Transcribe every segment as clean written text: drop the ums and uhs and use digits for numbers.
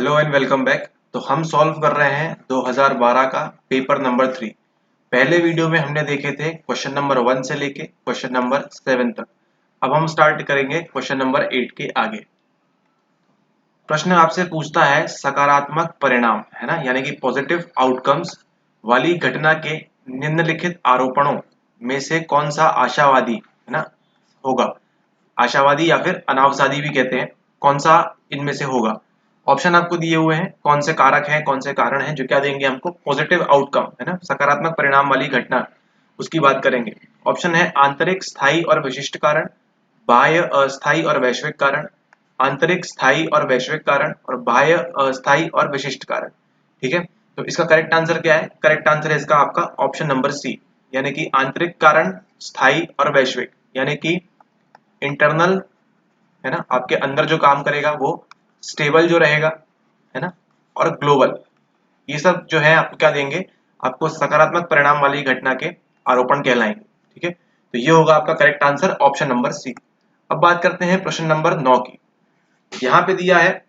Hello and welcome back. तो हम solve कर रहे हैं 2012 का पेपर नंबर 3। पहले वीडियो में हमने देखे थे क्वेश्चन नंबर 1 से लेके क्वेश्चन नंबर 7 तक। अब हम स्टार्ट करेंगे क्वेश्चन नंबर 8 के आगे। प्रश्न आपसे पूछता है सकारात्मक परिणाम, है ना, यानी कि पॉजिटिव आउटकम्स वाली घटना के निम्नलिखित आरोपणों में से कौन सा आशावादी, है ना, होगा। आशावादी या फिर अनावसादी भी कहते हैं। कौन सा इनमें से होगा। ऑप्शन आपको दिए हुए हैं, कौन से कारक हैं, कौन से कारण हैं जो क्या देंगे हमको पॉजिटिव आउटकम, है ना, सकारात्मक परिणाम वाली घटना, उसकी बात करेंगे। ऑप्शन है आंतरिक स्थायी और विशिष्ट कारण, बाह्य अस्थायी और वैश्विक कारण, आंतरिक स्थायी और वैश्विक कारण, और बाह्य अस्थायी और विशिष्ट कारण। ठीक है, तो इसका करेक्ट आंसर क्या है? करेक्ट आंसर है इसका आपका ऑप्शन नंबर सी, यानी कि आंतरिक कारण, स्थायी और वैश्विक, यानी कि इंटरनल, है ना, आपके अंदर जो काम करेगा वो स्टेबल जो रहेगा, है ना, और ग्लोबल, ये सब जो है आपको क्या देंगे, आपको सकारात्मक परिणाम वाली घटना के आरोपण कहलाएंगे। ठीक है, तो ये होगा आपका correct answer option number C. अब बात करते हैं प्रश्न नंबर 9 की। यहाँ पे दिया है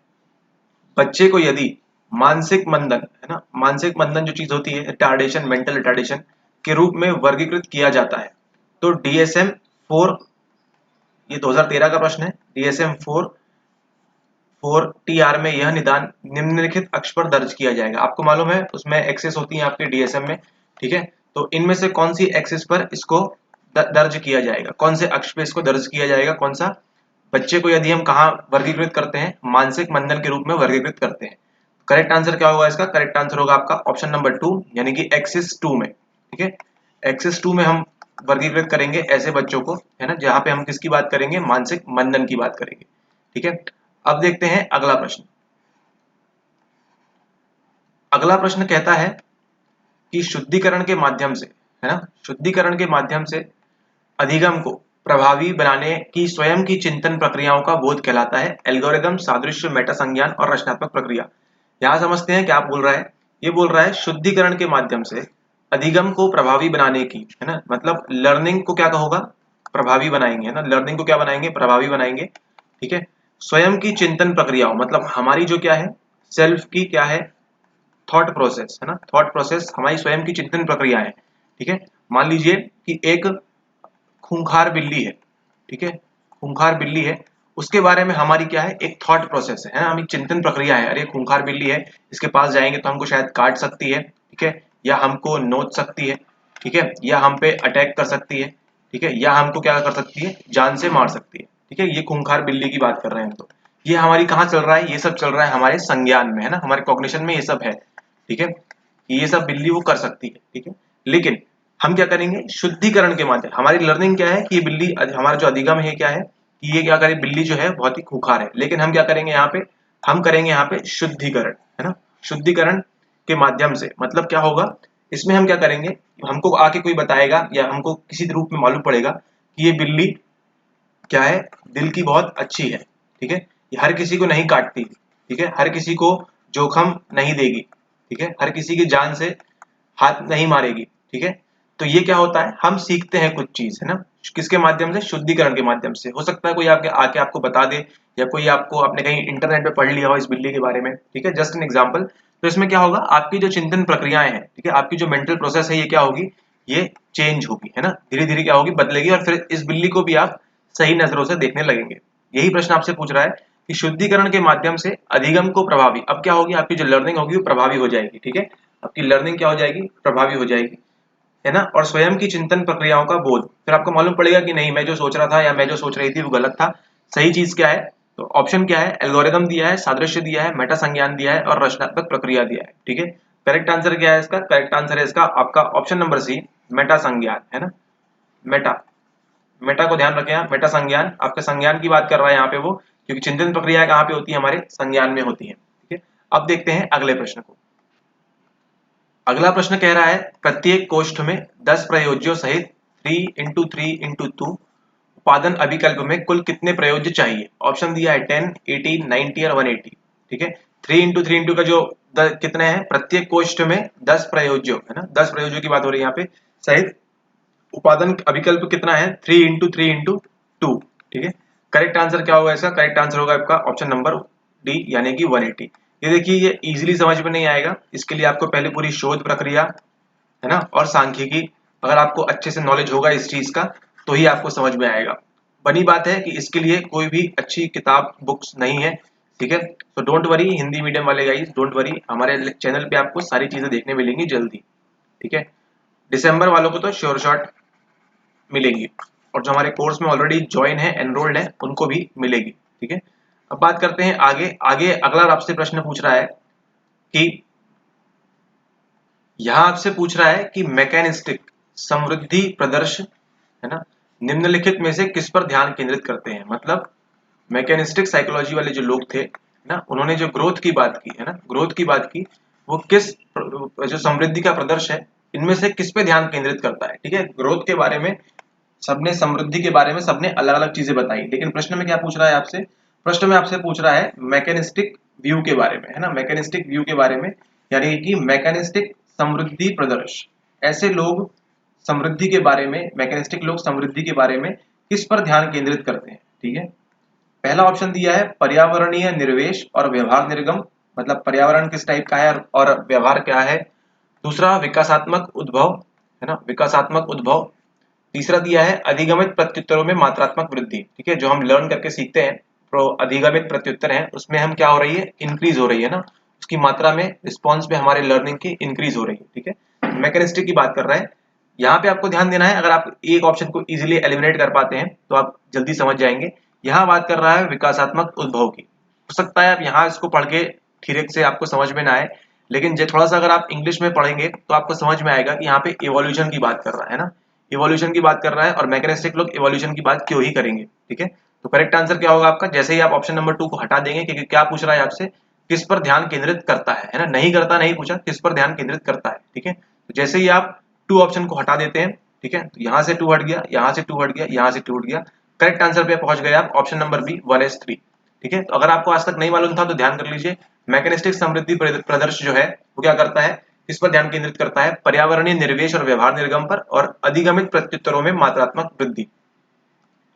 बच्चे को यदि मानसिक मंदन, है ना, मानसिक मंदन जो चीज होती है रिटार्डेशन, मेंटल रिटार्डेशन के रूप में वर्गीकृत किया जाता है तो डीएसएम 4, ये 2013 का प्रश्न है, डीएसएम 4 में यह निदान निम्नलिखित अक्ष पर दर्ज किया जाएगा। आपको मालूम है उसमें एक्सेस होती है आपके डीएसएम में। ठीक है, तो इनमें से कौन सी एक्सेस पर इसको दर्ज किया जाएगा, कौन से अक्ष पे इसको दर्ज किया जाएगा, कौन सा। बच्चे को यदि हम कहाँ वर्गीकृत करते हैं, मानसिक मंदन के रूप में वर्गीकृत करते हैं। करेक्ट आंसर क्या होगा इसका? करेक्ट आंसर होगा आपका ऑप्शन नंबर 2, यानी कि एक्सिस 2 में। ठीक है, एक्सिस 2 में हम वर्गीकृत करेंगे ऐसे बच्चों को, है ना, जहां पे हम किसकी बात करेंगे, मानसिक मंदन की बात करेंगे। ठीक है, अब देखते हैं अगला प्रश्न। अगला प्रश्न कहता है कि शुद्धिकरण के माध्यम से, है ना, शुद्धिकरण के माध्यम से अधिगम को प्रभावी बनाने की स्वयं की चिंतन प्रक्रियाओं का बोध कहलाता है एल्गोरिदम, सादृश्य, मेटा संज्ञान और रचनात्मक प्रक्रिया। यहां समझते हैं क्या बोल रहा है। ये बोल रहा है शुद्धिकरण के माध्यम से अधिगम को प्रभावी बनाने की, है ना, मतलब लर्निंग को क्या होगा, प्रभावी बनाएंगे, है ना, लर्निंग को क्या बनाएंगे, प्रभावी बनाएंगे। ठीक है, स्वयं की चिंतन प्रक्रियाओं मतलब हमारी जो क्या है, सेल्फ की क्या है, थॉट प्रोसेस, है ना, थॉट प्रोसेस हमारी स्वयं की चिंतन प्रक्रिया है। ठीक है, मान लीजिए कि एक खूंखार बिल्ली है। ठीक है, खूंखार बिल्ली है, उसके बारे में हमारी क्या है, एक थॉट प्रोसेस है ना, हमारी चिंतन प्रक्रिया है। अरे खूंखार बिल्ली है, इसके पास जाएंगे तो हमको शायद काट सकती है, ठीक है, या हमको नोच सकती है, ठीक है, या हम पे अटैक कर सकती है, ठीक है, या हमको क्या कर सकती है, जान से मार सकती है। ठीक है, ये खूंखार बिल्ली की बात कर रहे हैं हम। तो ये हमारी कहाँ चल रहा है, ये सब चल रहा है हमारे संज्ञान में, है ना, हमारे कॉग्निशन में ये सब है। ठीक है, ये सब बिल्ली वो कर सकती है। ठीक है, लेकिन हम क्या करेंगे, शुद्धिकरण के माध्यम, हमारी लर्निंग क्या है कि ये बिल्ली, हमारा जो अधिगम है क्या है कि ये क्या करे, बिल्ली जो है बहुत ही खूंखार है, लेकिन हम क्या करेंगे यहाँ पे, हम करेंगे यहाँ पे शुद्धिकरण, है ना, शुद्धिकरण के माध्यम से मतलब क्या होगा, इसमें हम क्या करेंगे, हमको आके कोई बताएगा या हमको किसी रूप में मालूम पड़ेगा कि ये बिल्ली क्या है, दिल की बहुत अच्छी है। ठीक है, ये हर किसी को नहीं काटती, ठीक है, हर किसी को जोखम नहीं देगी, ठीक है, हर किसी की जान से हाथ नहीं मारेगी। ठीक है, तो ये क्या होता है, हम सीखते हैं कुछ चीज, है ना, किसके माध्यम से, शुद्धिकरण के माध्यम से। हो सकता है कोई आपके आके आपको बता दे, या कोई आपको, आपने कहीं इंटरनेट पे पढ़ लिया हो इस बिल्ली के बारे में। ठीक है, जस्ट एन एग्जांपल। तो इसमें क्या होगा, आपकी जो चिंतन प्रक्रियाएं हैं, ठीक है, आपकी जो मेंटल प्रोसेस है, ये क्या होगी, ये चेंज होगी, है ना, धीरे धीरे क्या होगी, बदलेगी, और फिर इस बिल्ली को भी आप सही नजरों से देखने लगेंगे। यही प्रश्न आपसे पूछ रहा है कि शुद्धिकरण के माध्यम से अधिगम को प्रभावी, अब क्या होगी, आपकी जो लर्निंग होगी वो प्रभावी हो जाएगी। ठीक है, आपकी लर्निंग क्या हो जाएगी, प्रभावी हो जाएगी, है ना, और स्वयं की चिंतन प्रक्रियाओं का बोध, फिर आपको मालूम पड़ेगा कि नहीं, मैं जो सोच रहा था या मैं जो सोच रही थी वो गलत था, सही चीज क्या है। तो ऑप्शन क्या है, एल्गोरिदम दिया है, सादृश्य दिया है, मेटा संज्ञान दिया है, और रचनात्मक प्रक्रिया दिया है। ठीक है, करेक्ट आंसर क्या है इसका? करेक्ट आंसर है इसका आपका ऑप्शन नंबर सी, मेटा संज्ञान, है ना, मेटा। मेटा को ध्यान रखें, मेटा संज्ञान, आपके संज्ञान की बात कर रहा है यहाँ पे वो, क्योंकि चिंतन प्रक्रिया कहाँ पे होती है, हमारे संज्ञान में होती है। ठीक है, अब देखते हैं अगले प्रश्न को। अगला प्रश्न कह रहा है प्रत्येक कोष्ठ में 10 प्रयोज्यों सहित 3x3x2 उत्पादन अभिकल्प में कुल कितने प्रयोज्य चाहिए। ऑप्शन दिया है 10, 18, 90 और 180। ठीक है, 3x3x2 का जो कितने हैं, प्रत्येक कोष्ठ में 10 प्रयोज्यों, है ना, 10 प्रयोज्यों की बात हो रही है यहाँ पे, सहित उत्पादन अभिकल्प कितना है, 3x3x2। ठीक है, करेक्ट आंसर क्या होगा इसका? करेक्ट आंसर होगा आपका ऑप्शन नंबर डी, यानी कि 180। ये देखिए ये इजीली समझ में नहीं आएगा, इसके लिए आपको पहले पूरी शोध प्रक्रिया है ना और सांख्यिकी, अगर आपको अच्छे से नॉलेज होगा इस चीज का तो ही आपको समझ में आएगा। बनी बात है कि इसके लिए कोई भी अच्छी किताब बुक्स नहीं है, ठीक है। तो डोंट वरी हिंदी मीडियम वाले गाइस, डोंट वरी, हमारे चैनल पे आपको सारी चीजें देखने मिलेंगी जल्दी, ठीक है। दिसंबर वालों को तो श्योर शॉट मिलेगी, और जो हमारे कोर्स में ऑलरेडी ज्वाइन है, एनरोल्ड है, उनको भी मिलेगी, ठीक है। अब बात करते हैं आगे। आगे अगला आपसे प्रश्न पूछ रहा है कि यहां आपसे पूछ रहा है कि मैकेनिस्टिक समृद्धि प्रदर्श है ना निम्नलिखित में से किस पर ध्यान केंद्रित करते हैं। मतलब मैकेनिस्टिक साइकोलॉजी वाले जो लोग थे ना, उन्होंने जो ग्रोथ की बात की है ना, ग्रोथ की बात की, वो किस जो समृद्धि का प्रदर्श है इनमें से किस पे ध्यान केंद्रित करता है, ठीक है। ग्रोथ के बारे में सबने, समृद्धि के बारे में सबने अलग अलग चीजें बताई, लेकिन प्रश्न में क्या पूछ रहा है आपसे, प्रश्न में आपसे पूछ रहा है मैकेनिस्टिक व्यू के बारे में, है ना, मैकेनिस्टिक व्यू के बारे में, यानी कि मैकेनिस्टिक समृद्धि प्रदर्श, ऐसे लोग समृद्धि के बारे में, मैकेनिस्टिक लोग समृद्धि के बारे में किस पर ध्यान केंद्रित करते हैं, ठीक है। पहला ऑप्शन दिया है पर्यावरणीय निर्वेश और व्यवहार निर्गम, मतलब पर्यावरण किस टाइप का है और व्यवहार क्या है। दूसरा विकासात्मक उद्भव, है ना, विकासात्मक उद्भव। तीसरा दिया है अधिगमित प्रत्युत्तरों में मात्रात्मक वृद्धि, ठीक है, जो हम लर्न करके सीखते हैं, तो अधिगमित प्रत्युत्तर है उसमें हम क्या हो रही है, इंक्रीज हो रही है ना, उसकी मात्रा में, रिस्पॉन्स में हमारे लर्निंग की इंक्रीज हो रही है, ठीक है। मैकेनिस्टिक की बात कर रहा है, यहाँ पे आपको ध्यान देना है, अगर आप एक ऑप्शन को इजीली एलिमिनेट कर पाते हैं तो आप जल्दी समझ जाएंगे। यहाँ बात कर रहा है विकासात्मक उद्भव की, हो सकता है आप यहाँ इसको पढ़ के ठीक से आपको समझ में ना आए, लेकिन थोड़ा सा अगर आप इंग्लिश में पढ़ेंगे तो आपको समझ में आएगा कि यहाँ पे इवोल्यूशन की बात कर रहा है ना, इवोल्यूशन की बात कर रहा है, और मैकेनिस्टिक लोग इवोल्यूशन की बात क्यों ही करेंगे, ठीक है। तो करेक्ट आंसर क्या होगा आपका, जैसे ही आप ऑप्शन नंबर 2 को हटा देंगे, क्योंकि क्या पूछ रहा है आपसे, किस पर ध्यान केंद्रित करता है ना, नहीं करता नहीं पूछा, किस पर ध्यान केंद्रित करता है, ठीक है। तो जैसे ही आप 2 ऑप्शन को हटा देते हैं, ठीक है, तो यहाँ से 2 हट गया, यहाँ से 2 हट गया, यहाँ से 2 हट गया, करेक्ट आंसर पे पहुंच गए आप, ऑप्शन नंबर बी 1s3, ठीक है। तो अगर आपको आज तक नहीं मालूम था तो ध्यान कर लीजिए, मैकेनिस्टिक समृद्धि प्रदर्श जो है वो क्या करता है, किस पर ध्यान केंद्रित करता है, पर्यावरणीय निर्वेश और व्यवहार निर्गम पर, और अधिगमित प्रत्युत्तरों में मात्रात्मक वृद्धि।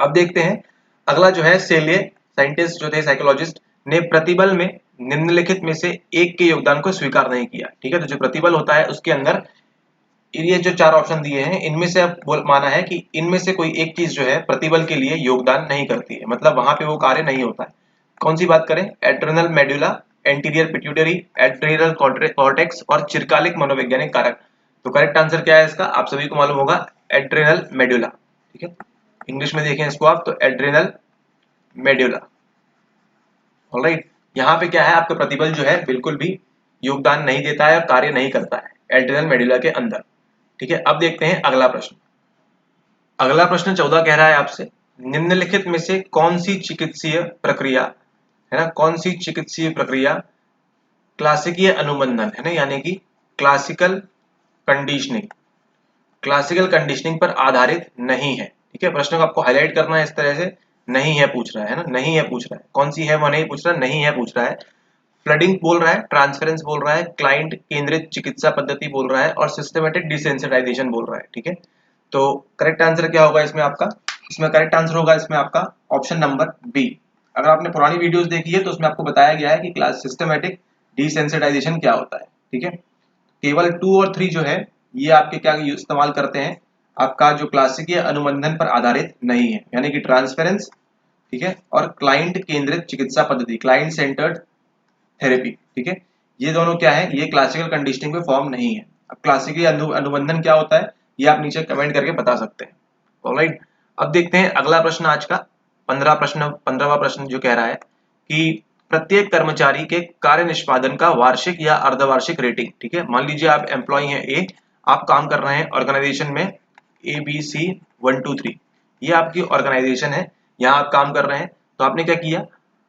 अब देखते हैं अगला जो है सेलिए, साइंटिस्ट जो थे, साइकोलॉजिस्ट ने प्रतिबल में निम्नलिखित में से एक के योगदान को स्वीकार नहीं किया, ठीक है। तो जो प्रतिबल होता है उसके अंदर ये जो 4 ऑप्शन दिए हैं इनमें से अब माना है कि इनमें से कोई एक चीज जो है प्रतिबल के लिए योगदान नहीं करती है, मतलब वहां पे वो कार्य नहीं होता है। कौन सी बात करें, adrenal medulla, anterior pituitary, adrenal cortex और चिरकालिक मनोवैज्ञानिक कारक। तो करेक्ट आंसर क्या है इसका, आप सभी को मालूम होगा, एड्रेनल मेडुला, ठीक है। इंग्लिश में देखें इसको आप तो एड्रेनल मेडुला, ऑलराइट। यहाँ पे क्या है, आपका प्रतिबल जो है बिल्कुल भी योगदान नहीं देता है और कार्य नहीं करता है एड्रेनल मेडुला के अंदर, ठीक है। अब देखते हैं अगला प्रश्न। अगला प्रश्न 14 कह रहा है आपसे, निम्नलिखित में से कौन सी चिकित्सीय प्रक्रिया, है ना, कौन सी चिकित्सीय प्रक्रिया क्लासिकीय अनुबंधन, है ना, यानी कि क्लासिकल कंडीशनिंग, क्लासिकल कंडीशनिंग पर आधारित नहीं है, ठीक है। प्रश्न को आपको हाईलाइट करना है इस तरह से, नहीं है पूछ रहा है ना, नहीं है पूछ रहा है, कौन सी है वो नहीं पूछ रहा, नहीं है पूछ रहा है। फ्लडिंग बोल रहा है, ट्रांसफरेंस बोल रहा है, क्लाइंट केंद्रित चिकित्सा पद्धति बोल रहा है, और सिस्टमेटिक डिसेंसिटाइजेशन बोल रहा है, ठीक है। तो करेक्ट आंसर क्या होगा इसमें आपका, इसमें करेक्ट आंसर होगा इसमें आपका ऑप्शन नंबर बी। अगर आपने पुरानी वीडियोस देखी है तो उसमें आपको बताया गया है कि क्लास सिस्टमेटिक डिसेंसिटाइजेशन क्या होता है, ठीक है। केवल 2 और 3 जो है ये आपके क्या इस्तेमाल करते हैं, आपका जो क्लासिकीय अनुबंधन पर आधारित नहीं है, यानी कि ट्रांसफरेंस, ठीक है, और क्लाइंट केंद्रित चिकित्सा पद्धति, क्लाइंट सेंटर्ड थेरेपी, ठीक है, ये दोनों क्या है, ये क्लासिकल कंडीशनिंग में फॉर्म नहीं है। अब क्लासिकल अनुबंधन क्या होता है ये आप नीचे कमेंट करके बता सकते हैं, ऑलराइट। अब देखते हैं अगला प्रश्न आज का 15वां प्रश्न जो कह रहा है कि प्रत्येक कर्मचारी के कार्य निष्पादन का वार्षिक या अर्धवार्षिक रेटिंग, ठीक है। मान लीजिए आप एम्प्लॉय हैं ए, आप काम कर रहे हैं ऑर्गेनाइजेशन में ABC 1 2 3, ये आपकी ऑर्गेनाइजेशन है, यहाँ आप काम कर रहे हैं। तो आपने क्या किया,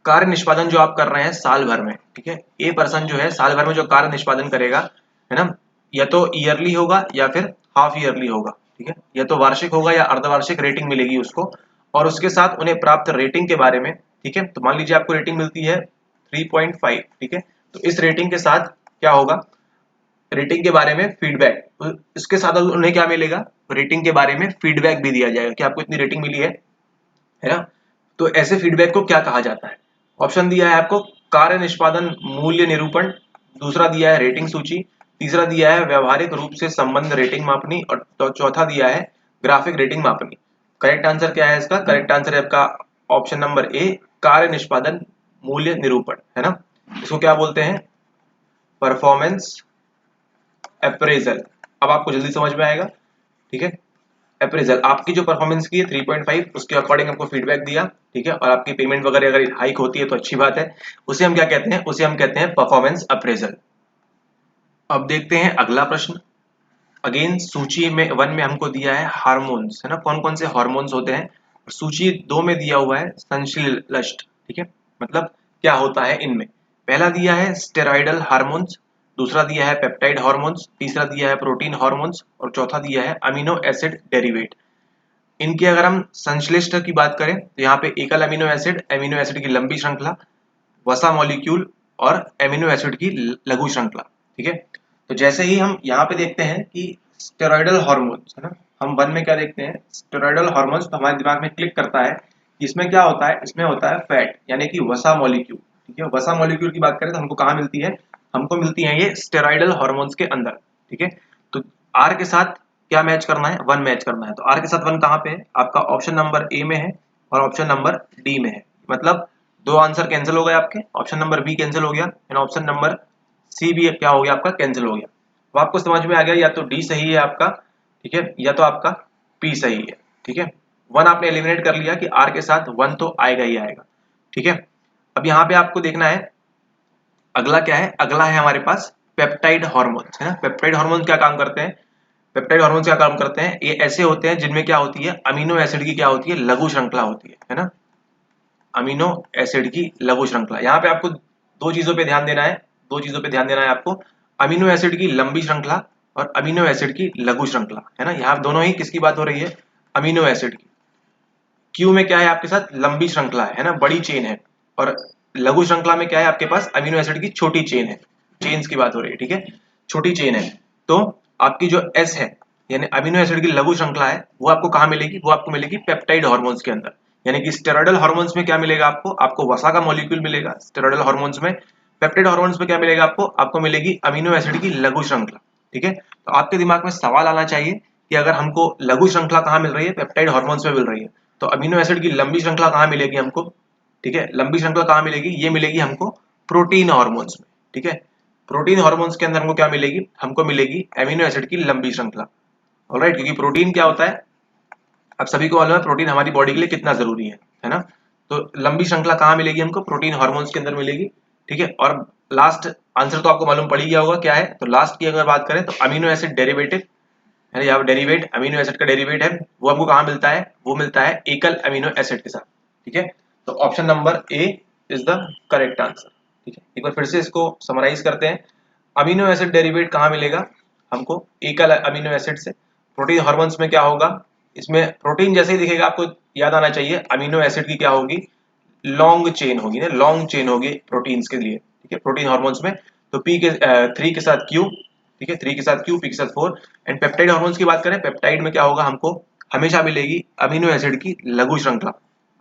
कार्य निष्पादन जो आप कर रहे हैं साल भर में, ठीक है, ए पर्सन जो है साल भर में जो कार्य निष्पादन करेगा, है ना, या तो ईयरली होगा या फिर हाफ ईयरली होगा, ठीक है, या तो वार्षिक होगा या अर्धवार्षिक रेटिंग मिलेगी उसको, और उसके साथ उन्हें प्राप्त रेटिंग के बारे में, ठीक है। तो मान लीजिए आपको रेटिंग मिलती है 3.5, ठीक है, तो इस रेटिंग के साथ क्या होगा, रेटिंग के बारे में फीडबैक, तो इसके साथ उन्हें क्या मिलेगा, रेटिंग के बारे में फीडबैक भी दिया जाएगा कि आपको इतनी रेटिंग मिली है ना। तो ऐसे फीडबैक को क्या कहा जाता है, ऑप्शन दिया है आपको कार्य निष्पादन मूल्य निरूपण, दूसरा दिया है रेटिंग सूची, तीसरा दिया है व्यवहारिक रूप से संबंध रेटिंग मापनी और चौथा दिया है ग्राफिक रेटिंग मापनी। करेक्ट आंसर क्या है इसका? करेक्ट आंसर है आपका ऑप्शन नंबर ए, कार्य निष्पादन मूल्य निरूपण, है ना। इसको क्या बोलते हैं? Performance appraisal. अब आपको जल्दी समझ में आएगा, ठीक है। अप्रेजल, आपकी जो परफॉर्मेंस की है 3.5, उसके अकॉर्डिंग आपको फीडबैक दिया, ठीक है, और आपकी पेमेंट वगैरह अगर हाइक होती है तो अच्छी बात है, उसे हम क्या कहते हैं? उसे हम कहते हैं परफॉर्मेंस अप्रेजल। अब देखते हैं अगला प्रश्न। अगेन सूची में 1 में हमको दिया है हार्मोन्स, है ना, कौन कौन से हार्मोन्स होते हैं। सूची 2 में दिया हुआ है संश्लेषण, ठीक है, मतलब क्या होता है इनमें। पहला दिया है स्टेरॉइडल हार्मोन्स, दूसरा दिया है पेप्टाइड हार्मोन्स, तीसरा दिया है प्रोटीन हार्मोन्स और चौथा दिया है अमीनो एसिड डेरिवेट। इनकी अगर हम संश्लेषण की बात करें तो यहाँ पे एकल अमीनो एसिड की लंबी श्रृंखला, वसा मॉलिक्यूल और एमिनो एसिड की लघु श्रृंखला, ठीक है। तो जैसे ही हम यहाँ पे देखते हैं कि स्टेरॉइडल हार्मोन्स, है ना, हम 1 में क्या देखते हैं? स्टेरॉइडल हार्मोन्स, तो हमारे दिमाग में क्लिक करता है कि इसमें क्या होता है? इसमें होता है फैट, यानी कि वसा मॉलिक्यूल, ठीक है। वसा मॉलिक्यूल की बात करें तो हमको कहाँ मिलती है? हमको मिलती है ये स्टेरॉइडल हार्मोन्स के अंदर, ठीक है। तो आर के साथ क्या मैच करना है? 1 मैच करना है। तो आर के साथ 1 कहाँ पे है? आपका ऑप्शन नंबर ए में है और ऑप्शन नंबर डी में है। मतलब दो आंसर कैंसिल हो गए आपके, ऑप्शन नंबर बी कैंसिल हो गया एंड ऑप्शन नंबर सी भी क्या हो गया आपका? कैंसिल हो गया। तो आपको समझ में आ गया या तो डी सही है आपका, ठीक है, या तो आपका पी सही है, ठीक है। 1 आपने एलिमिनेट कर लिया कि आर के साथ 1 तो आएगा ही आएगा, ठीक है। अब यहाँ पे आपको देखना है अगला क्या है। अगला है हमारे पास पेप्टाइड हार्मोन्स, है ना। पेप्टाइड हार्मोन क्या काम करते हैं? पेप्टाइड हार्मोन्स क्या काम करते हैं? ये ऐसे होते हैं जिनमें क्या होती है? अमीनो एसिड की क्या होती है? लघु श्रृंखला होती है ना। अमीनो एसिड की लघु श्रृंखला। यहाँ पे आपको दो चीजों पे ध्यान देना है, दो चीजों पे ध्यान देना है आपको। अमीनो एसिड की लंबी श्रृंखला और अमीनो एसिड की लघु श्रृंखला, है ना। यहाँ दोनों ही किसकी बात हो रही है? अमीनो एसिड की। क्यू में क्या है आपके साथ? लंबी श्रृंखला है ना, बड़ी चेन है। और लघु श्रृंखला में क्या है आपके पास? अमीनो एसिड की छोटी चेन है। चेन्स की बात हो रही है, ठीक है, छोटी चेन है। तो आपकी जो एस है यानी अमीनो एसिड की लघु श्रृंखला है, वो आपको कहाँ मिलेगी? वो आपको मिलेगी पेप्टाइड हार्मोन्स के अंदर। यानी कि स्टेरॉइडल हार्मोन्स में क्या मिलेगा आपको? आपको वसा का मॉलिक्यूल मिलेगा स्टेरॉइडल हार्मोन्स में। पेप्टाइड हार्मोन्स में क्या मिलेगा आपको? आपको मिलेगी अमीनो एसिड की लघु श्रृंखला, ठीक है। तो आपके दिमाग में सवाल आना चाहिए कि अगर हमको लघु श्रृंखला कहाँ मिल रही है? पेप्टाइड हार्मोन्स में मिल रही है, तो अमीनो एसिड की लंबी श्रृंखला कहाँ मिलेगी हमको? ठीक है, लंबी श्रृंखला कहाँ मिलेगी? ये मिलेगी हमको प्रोटीन हार्मोन्स में, ठीक है। प्रोटीन हार्मोन्स के अंदर हमको क्या मिलेगी? हमको मिलेगी अमीनो एसिड की लंबी श्रृंखला, ऑलराइट। क्योंकि प्रोटीन क्या होता है, अब सभी को मालूम है प्रोटीन हमारी बॉडी के लिए कितना जरूरी है ना। तो लंबी श्रृंखला कहाँ मिलेगी हमको? प्रोटीन हार्मोन्स के अंदर मिलेगी, ठीक है। और लास्ट आंसर तो आपको मालूम पड़ ही गया होगा क्या है। तो लास्ट की अगर बात करें तो अमीनो एसिड डेरिवेटिव, है ना, यहाँ डेरिवेट, अमीनो एसिड का डेरिवेट है, वो हमको कहाँ मिलता है? वो मिलता है एकल अमीनो एसिड के साथ, ठीक है। तो option number A is the correct answer, ठीक है। एक बार फिर से इसको समराइज करते हैं। अमीनो एसिड डेरिवेट कहाँ मिलेगा हमको? एकल अमीनो एसिड से। प्रोटीन हार्मोन्स में क्या होगा? इसमें प्रोटीन जैसे ही दिखेगा आपको याद आना चाहिए अमीनो एसिड की क्या होगी? लॉन्ग चेन होगी ना, लॉन्ग चेन होगी प्रोटीन्स के लिए, ठीक है, प्रोटीन हार्मोन्स में। तो पी के 3 के साथ क्यू, ठीक है, 3 के साथ क्यू, पी के साथ 4। एंड पेप्टाइड हार्मोन्स की बात करें, पेप्टाइड में क्या होगा? हमको हमेशा मिलेगी अमीनो एसिड की लघु श्रृंखला।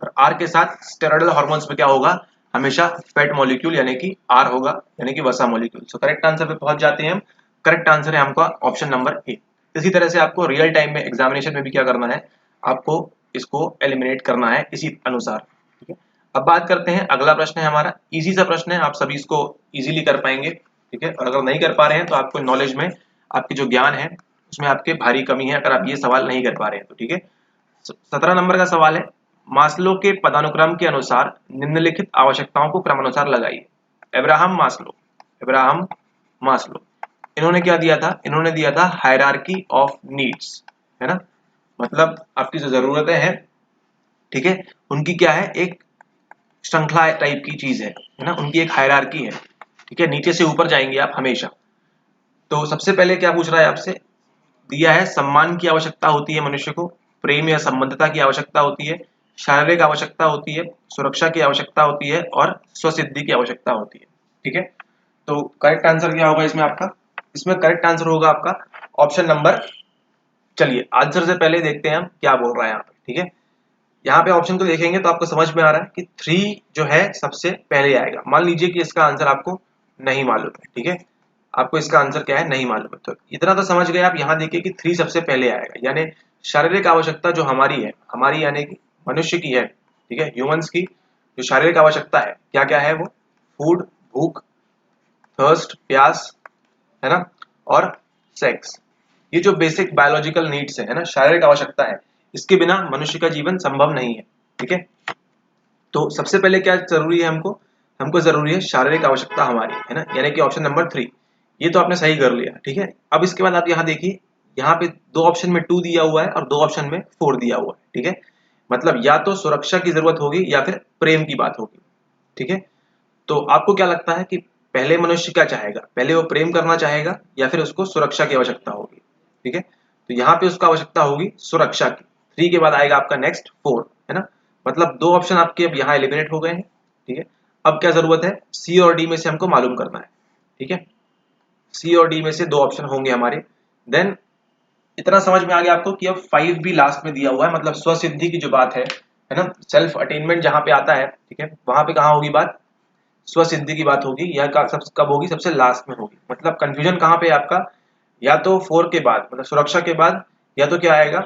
और आर के साथ स्टेरॉइडल हार्मोन्स में क्या होगा? हमेशा फैट मॉलिक्यूल यानी कि आर होगा, यानी कि वसा मॉलिक्यूल। सो करेक्ट आंसर पे पहुंच जाते हैं हम। करेक्ट आंसर है हमका ऑप्शन नंबर ए। इसी तरह से आपको रियल टाइम में एग्जामिनेशन में भी क्या करना है? आपको इसको एलिमिनेट करना है इसी अनुसार, ठीक है। अब बात करते हैं, अगला प्रश्न है हमारा, इजी सा प्रश्न है, आप सभी इसको इजीली कर पाएंगे, ठीक है। और अगर नहीं कर पा रहे हैं तो आपको नॉलेज में, आपकी जो ज्ञान है उसमें आपके भारी कमी है अगर आप ये सवाल नहीं कर पा रहे हैं तो, ठीक है। 17 नंबर का सवाल है, मास्लो के पदानुक्रम के अनुसार निम्नलिखित आवश्यकताओं को क्रमानुसार लगाइए। एब्राहम मास्लो इन्होंने क्या दिया था? इन्होंने दिया था हायरार्की ऑफ नीड्स, है ना। मतलब आपकी जो जरूरतें हैं, ठीक है, उनकी क्या है? एक श्रृंखला टाइप की चीज है ना, उनकी एक हायरार्की है, ठीक है, नीचे से ऊपर जाएंगे आप हमेशा। तो सबसे पहले क्या पूछ रहा है आपसे? दिया है सम्मान की आवश्यकता होती है मनुष्य को, प्रेम या संबंधता की आवश्यकता होती है, शारीरिक आवश्यकता होती है, सुरक्षा की आवश्यकता होती है और स्वसिद्धि की आवश्यकता होती है, ठीक है। तो करेक्ट आंसर क्या होगा इसमें आपका? इसमें करेक्ट आंसर होगा आपका ऑप्शन नंबर, चलिए आंसर से पहले देखते हैं हम क्या बोल रहा है यहाँ पे, ठीक है। यहाँ पे ऑप्शन को देखेंगे तो आपको समझ में आ रहा है कि 3 जो है सबसे पहले आएगा। मान लीजिए कि इसका आंसर आपको नहीं मालूम है, ठीक है, आपको इसका आंसर क्या है नहीं मालूम है, तो इतना तो समझ गए आप। यहाँ देखिए कि 3 सबसे पहले आएगा, यानी शारीरिक आवश्यकता जो हमारी है, हमारी यानी कि मनुष्य की है, ठीक है, ह्यूमंस की जो शारीरिक आवश्यकता है क्या क्या है, वो फूड भूख, थर्स्ट प्यास, है ना, और सेक्स। ये जो बेसिक बायोलॉजिकल नीड्स है ना, शारीरिक आवश्यकता है, इसके बिना मनुष्य का जीवन संभव नहीं है, ठीक है। तो सबसे पहले क्या जरूरी है हमको, हमको जरूरी है शारीरिक आवश्यकता हमारी, है ना, यानी कि ऑप्शन नंबर 3। ये तो आपने सही कर लिया, ठीक है। अब इसके बाद आप यहाँ देखिए, यहाँ पे 2 ऑप्शन में 2 दिया हुआ है और 2 ऑप्शन में 4 दिया हुआ है, ठीक है। मतलब या तो सुरक्षा की जरूरत होगी या फिर प्रेम की बात होगी, ठीक है। तो आपको क्या लगता है कि पहले मनुष्य क्या चाहेगा, पहले वो प्रेम करना चाहेगा या फिर उसको सुरक्षा की आवश्यकता होगी, ठीक है। तो यहाँ पे उसको आवश्यकता होगी सुरक्षा की। 3 के बाद आएगा आपका नेक्स्ट 4, है ना। मतलब 2 ऑप्शन आपके अब यहाँ एलिमिनेट हो गए हैं, ठीक है। अब क्या जरूरत है, सी और डी में से हमको मालूम करना है, ठीक है। सी और डी में से 2 ऑप्शन होंगे हमारे। देन इतना समझ में आ गया आपको कि अब 5 भी लास्ट में दिया हुआ है, मतलब स्वसिद्धि की जो बात है ना, सेल्फ अटेनमेंट जहां पे आता है, ठीक है, वहां पे कहाँ होगी बात, स्वसिद्धि की बात होगी। यह कब होगी, सबसे लास्ट में होगी। मतलब कंफ्यूजन कहाँ पे है आपका, या तो 4 के बाद मतलब सुरक्षा के बाद, या तो क्या आएगा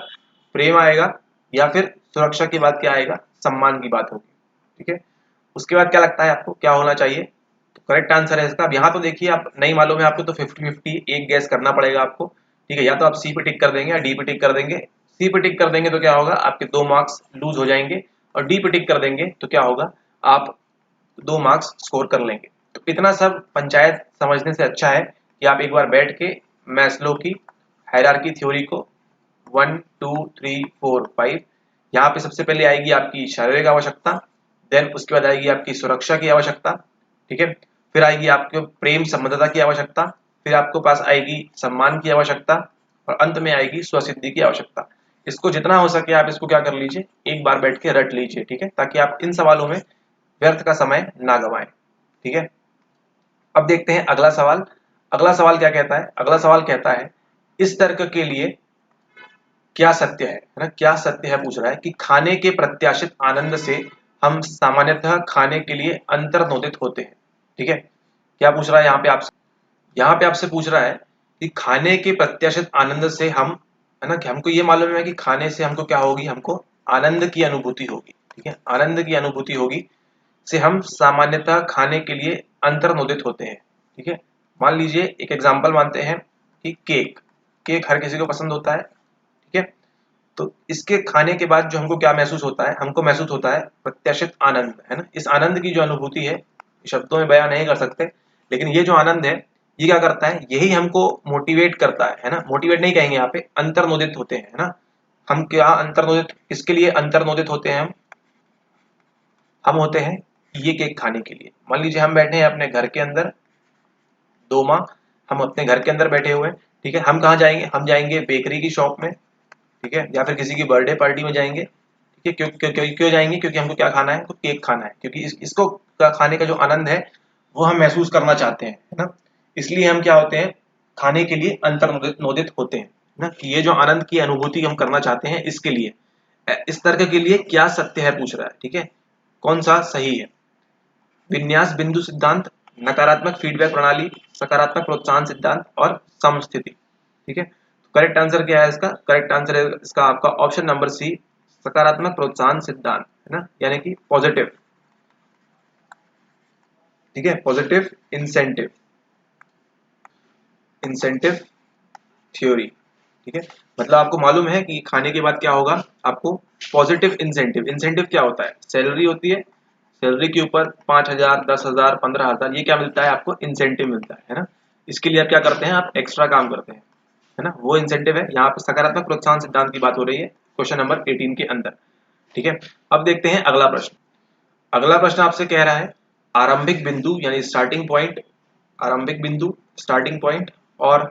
प्रेम आएगा, या फिर सुरक्षा के बाद क्या आएगा, सम्मान की बात होगी, ठीक है। उसके बाद क्या लगता है आपको क्या होना चाहिए, तो करेक्ट आंसर है इसका। अब यहाँ तो देखिए आप नहीं मालूम है आपको, तो 50-50 एक गैस करना पड़ेगा आपको, ठीक है। या तो आप सी पे टिक कर देंगे या डी पे टिक कर देंगे। सी पे टिक कर देंगे तो क्या होगा, आपके 2 मार्क्स लूज हो जाएंगे, और डी पे टिक कर देंगे तो क्या होगा, आप 2 मार्क्स स्कोर कर लेंगे। तो इतना सब पंचायत समझने से अच्छा है कि आप एक बार बैठ के मैस्लो की हायरार्की थ्योरी को 1 2 3 4 5, यहाँ पे सबसे पहले आएगी आपकी शारीरिक आवश्यकता, देन उसके बाद आएगी आपकी सुरक्षा की आवश्यकता, ठीक है, फिर आएगी आपके प्रेम संबद्धता की आवश्यकता, फिर आपको पास आएगी सम्मान की आवश्यकता, और अंत में आएगी स्वसिद्धि की आवश्यकता। इसको जितना हो सके आप इसको क्या कर लीजिए, एक बार बैठ के रट लीजिए, ठीक है, ताकि आप इन सवालों में व्यर्थ का समय ना गवाएं, ठीक है। अब देखते हैं अगला सवाल। अगला सवाल क्या कहता है, अगला सवाल कहता है इस तर्क के लिए क्या सत्य है ना, क्या सत्य है पूछ रहा है कि खाने के प्रत्याशित आनंद से हम सामान्यतः खाने के लिए अंतर्नोदित होते हैं, ठीक है। क्या पूछ रहा है यहाँ पे आपसे पूछ रहा है कि खाने के प्रत्याशित आनंद से हम, है ना, कि हमको ये मालूम है कि खाने से हमको क्या होगी, हमको आनंद की अनुभूति होगी, ठीक है, आनंद की अनुभूति होगी, से हम सामान्यतः खाने के लिए अंतर्नोदित होते हैं, ठीक है। मान लीजिए एक एग्जांपल मानते हैं कि केक, केक हर किसी को पसंद होता है, ठीक है। तो इसके खाने के बाद जो हमको क्या महसूस होता है, हमको महसूस होता है प्रत्याशित आनंद, है ना। इस आनंद की जो अनुभूति है शब्दों में बयां नहीं कर सकते, लेकिन ये जो आनंद है ये क्या करता है, यही हमको मोटिवेट करता है ना, मोटिवेट नहीं कहेंगे यहाँ पे, अंतर्नोदित होते हैं, है ना। हम क्या अंतर्नोदित, किसके लिए अंतर्नोदित होते हैं हम होते हैं ये केक खाने के लिए। मान लीजिए हम बैठे हैं अपने घर के अंदर, 2 माह हम अपने घर के अंदर बैठे हुए हैं, ठीक है। हम कहाँ जाएंगे, हम जाएंगे बेकरी की शॉप में, ठीक है, या फिर किसी की बर्थडे पार्टी में जाएंगे, ठीक है। क्यों क्यों क्यों क्यों जाएंगे, क्योंकि हमको क्या खाना है, तो केक खाना है, क्योंकि इसको खाने का जो आनंद है वो हम महसूस करना चाहते हैं, है ना। इसलिए हम क्या होते हैं, खाने के लिए अंतर्नोदित होते हैं ना, कि ये जो आनंद की अनुभूति हम करना चाहते हैं इसके लिए। इस तर्क के लिए क्या सत्य है पूछ रहा है, ठीक है, कौन सा सही है। विन्यास बिंदु सिद्धांत, नकारात्मक फीडबैक प्रणाली, सकारात्मक प्रोत्साहन सिद्धांत और समस्थिति, ठीक है। करेक्ट आंसर क्या है इसका, करेक्ट आंसर है इसका आपका ऑप्शन नंबर सी, सकारात्मक प्रोत्साहन सिद्धांत, है ना, यानी कि पॉजिटिव, ठीक है, पॉजिटिव इंसेंटिव, इंसेंटिव थ्योरी, ठीक है। मतलब आपको मालूम है कि खाने के बाद क्या होगा, आपको पॉजिटिव इंसेंटिव, इंसेंटिव क्या होता है, सैलरी होती है, सैलरी के ऊपर 5,000 10,000 15,000 ये क्या मिलता है, आपको इंसेंटिव मिलता है ना। इसके लिए आप क्या करते हैं, आप एक्स्ट्रा काम करते हैं, है ना, वो इंसेंटिव है। यहाँ पे सकारात्मक प्रोत्साहन सिद्धांत की बात हो रही है क्वेश्चन नंबर 18 के अंदर, ठीक है। अब देखते हैं अगला प्रश्न। अगला प्रश्न आपसे कह रहा है आरंभिक बिंदु यानी स्टार्टिंग पॉइंट, आरंभिक बिंदु स्टार्टिंग पॉइंट और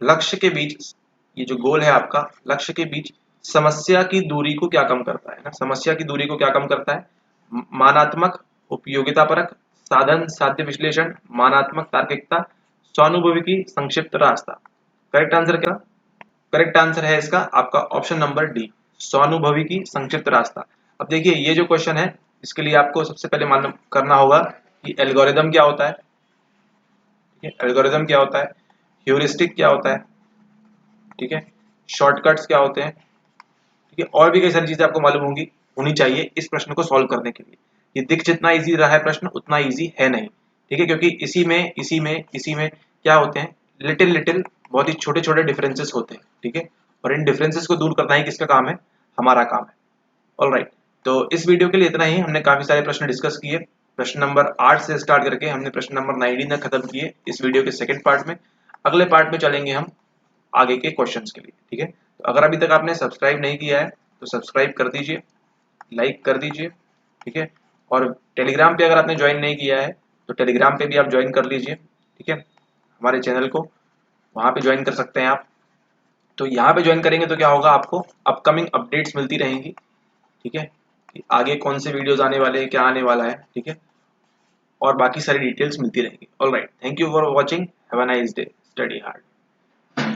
लक्ष्य के बीच, ये जो गोल है आपका, लक्ष्य के बीच समस्या की दूरी को क्या कम करता है ना, समस्या की दूरी को क्या कम करता है, मानात्मक उपयोगितापरक, साधन साध्य विश्लेषण, मानात्मक तार्किकता, स्वानुभविकी संक्षिप्त रास्ता। करेक्ट आंसर क्या, करेक्ट आंसर है इसका आपका ऑप्शन नंबर डी, स्वानुभवी की संक्षिप्त रास्ता। अब देखिए ये जो क्वेश्चन है इसके लिए आपको सबसे पहले मालूम करना होगा कि एल्गोरिदम क्या होता है, ठीक है, एल्गोरिदम क्या होता है, ह्यूरिस्टिक क्या होता है, ठीक है, शॉर्टकट्स क्या होते हैं, ठीक है, और भी कई सारी चीजें आपको मालूम होनी चाहिए इस प्रश्न को सॉल्व करने के लिए। ये दिख जितना इजी रहा है प्रश्न उतना इजी है नहीं, ठीक है, क्योंकि इसी में क्या होते हैं, लिटिल बहुत ही छोटे छोटे डिफरेंसेस होते हैं, ठीक है, और इन डिफरेंसेस को दूर करना ही किसका काम है, हमारा काम है। ऑलराइट, तो इस वीडियो के लिए इतना ही। हमने काफी सारे प्रश्न डिस्कस किए, प्रश्न नंबर 8 से स्टार्ट करके हमने प्रश्न नंबर 19 तक खत्म किए इस वीडियो के सेकंड पार्ट में। अगले पार्ट में चलेंगे हम आगे के क्वेश्चंस के लिए, ठीक है। तो अगर अभी तक आपने सब्सक्राइब नहीं किया है तो सब्सक्राइब कर दीजिए, लाइक कर दीजिए, ठीक है, और टेलीग्राम पे अगर आपने ज्वाइन नहीं किया है तो टेलीग्राम पे भी आप ज्वाइन कर लीजिए, ठीक है, हमारे चैनल को वहाँ पे ज्वाइन कर सकते हैं आप। तो यहाँ पे ज्वाइन करेंगे तो क्या होगा, आपको अपकमिंग अपडेट्स मिलती रहेंगी, ठीक है, कि आगे कौन से वीडियोस आने वाले हैं, क्या आने वाला है, ठीक है, और बाकी सारी डिटेल्स मिलती रहेंगी। Alright, thank you for watching, have a nice day, study hard.